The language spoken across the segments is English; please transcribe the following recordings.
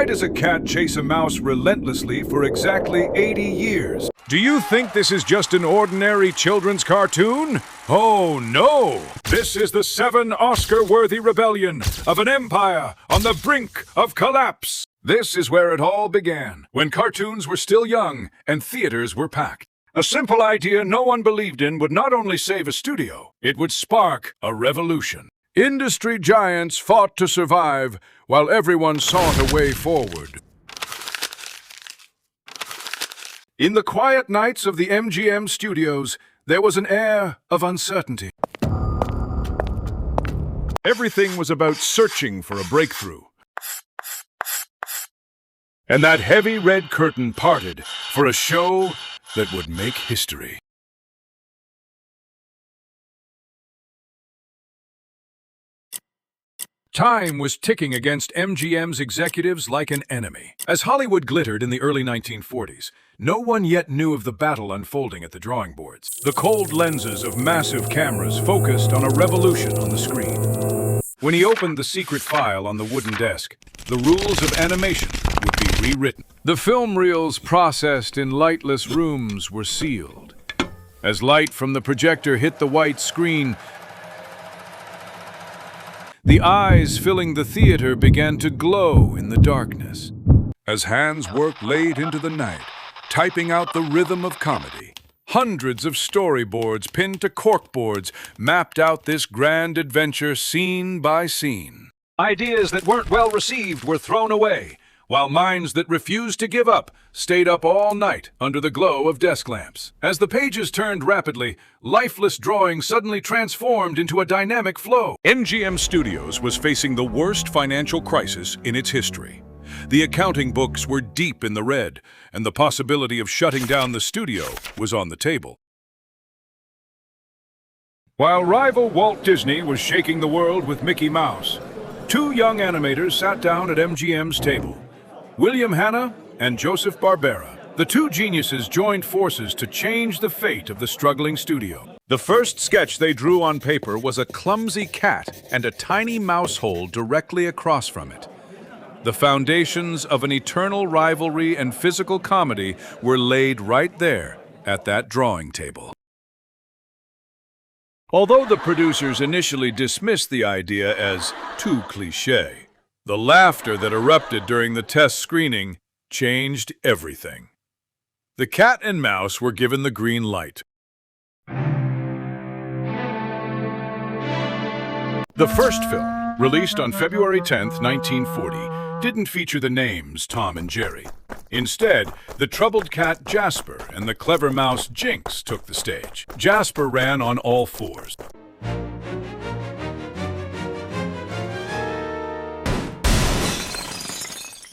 does a cat chase a mouse relentlessly for exactly 80 years? Do you think this is just an ordinary children's cartoon? Oh no! This is the 7 Oscar-worthy rebellion of an empire on the brink of collapse. This is where it all began, when cartoons were still young and theaters were packed. A simple idea no one believed in would not only save a studio, it would spark a revolution. Industry giants fought to survive, while everyone sought a way forward. In the quiet nights of the MGM studios, there was an air of uncertainty. Everything was about searching for a breakthrough. And that heavy red curtain parted for a show that would make history. Time was ticking against MGM's executives like an enemy. As Hollywood glittered in the early 1940s, no one yet knew of the battle unfolding at the drawing boards. The cold lenses of massive cameras focused on a revolution on the screen. When he opened the secret file on the wooden desk, the rules of animation would be rewritten. The film reels processed in lightless rooms were sealed. As light from the projector hit the white screen, the eyes filling the theater began to glow in the darkness. As hands worked late into the night, typing out the rhythm of comedy, hundreds of storyboards pinned to corkboards mapped out this grand adventure scene by scene. Ideas that weren't well received were thrown away, while minds that refused to give up stayed up all night under the glow of desk lamps. As the pages turned rapidly, lifeless drawings suddenly transformed into a dynamic flow. MGM Studios was facing the worst financial crisis in its history. The accounting books were deep in the red, and the possibility of shutting down the studio was on the table. While rival Walt Disney was shaking the world with Mickey Mouse, 2 young animators sat down at MGM's table. William Hanna and Joseph Barbera. The 2 geniuses joined forces to change the fate of the struggling studio. The first sketch they drew on paper was a clumsy cat and a tiny mouse hole directly across from it. The foundations of an eternal rivalry and physical comedy were laid right there at that drawing table. Although the producers initially dismissed the idea as too cliché, the laughter that erupted during the test screening changed everything. The cat and mouse were given the green light. The first film, released on February 10, 1940, didn't feature the names Tom and Jerry. Instead, the troubled cat Jasper and the clever mouse Jinx took the stage. Jasper ran on all fours.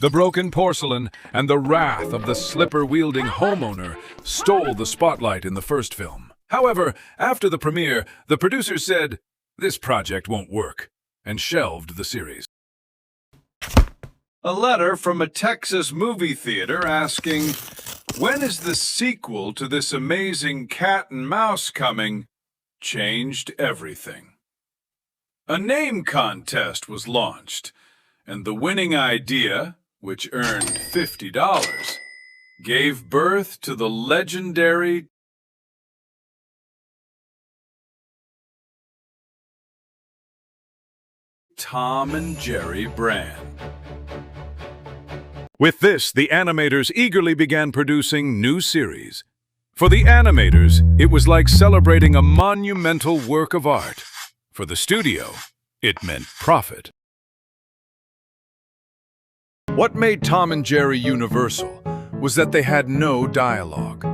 The broken porcelain and the wrath of the slipper-wielding homeowner stole the spotlight in the first film. However, after the premiere, the producers said, "This project won't work," and shelved the series. A letter from a Texas movie theater asking, "When is the sequel to this amazing cat and mouse coming?" changed everything. A name contest was launched, and the winning idea, which earned $50, gave birth to the legendary Tom and Jerry brand. With this, the animators eagerly began producing new series. For the animators, it was like celebrating a monumental work of art. For the studio, it meant profit. What made Tom and Jerry universal was that they had no dialogue.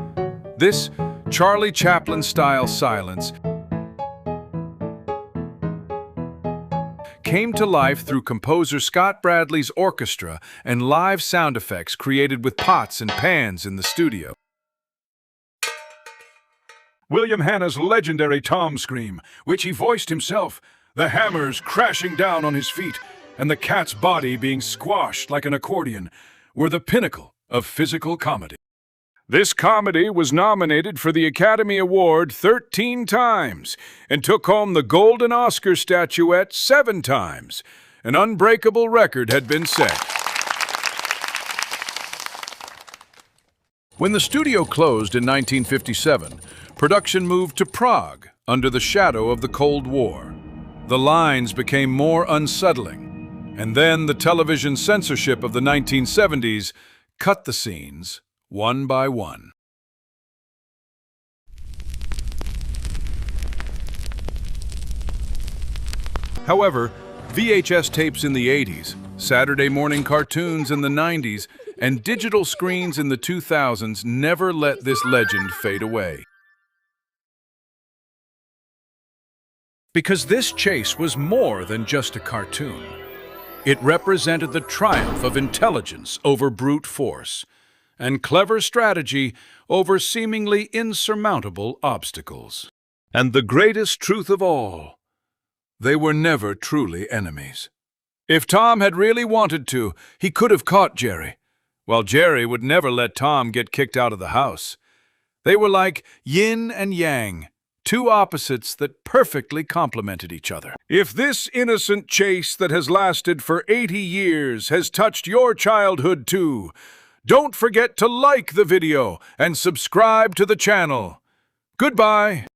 This Charlie Chaplin-style silence came to life through composer Scott Bradley's orchestra and live sound effects created with pots and pans in the studio. William Hanna's legendary Tom scream, which he voiced himself, the hammers crashing down on his feet, and the cat's body being squashed like an accordion, were the pinnacle of physical comedy. This comedy was nominated for the Academy Award 13 times and took home the Golden Oscar statuette 7 times. An unbreakable record had been set. When the studio closed in 1957, production moved to Prague under the shadow of the Cold War. The lines became more unsettling, and then the television censorship of the 1970s cut the scenes one by one. However, VHS tapes in the 80s, Saturday morning cartoons in the 90s, and digital screens in the 2000s never let this legend fade away. Because this chase was more than just a cartoon. It represented the triumph of intelligence over brute force, and clever strategy over seemingly insurmountable obstacles. And the greatest truth of all, they were never truly enemies. If Tom had really wanted to, he could have caught Jerry, while Jerry would never let Tom get kicked out of the house. They were like yin and yang, two opposites that perfectly complemented each other. If this innocent chase that has lasted for 80 years has touched your childhood too, don't forget to like the video and subscribe to the channel. Goodbye.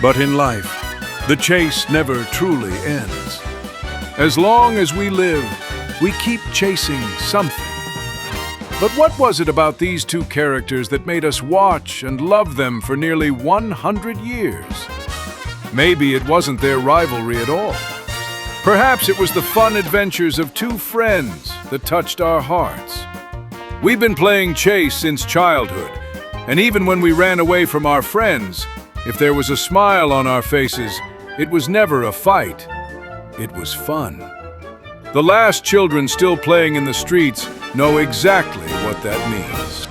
But in life, the chase never truly ends. As long as we live, we keep chasing something. But what was it about these two characters that made us watch and love them for nearly 100 years? Maybe it wasn't their rivalry at all. Perhaps it was the fun adventures of two friends that touched our hearts. We've been playing chase since childhood, and even when we ran away from our friends, if there was a smile on our faces, it was never a fight. It was fun. The last children still playing in the streets know exactly what that means.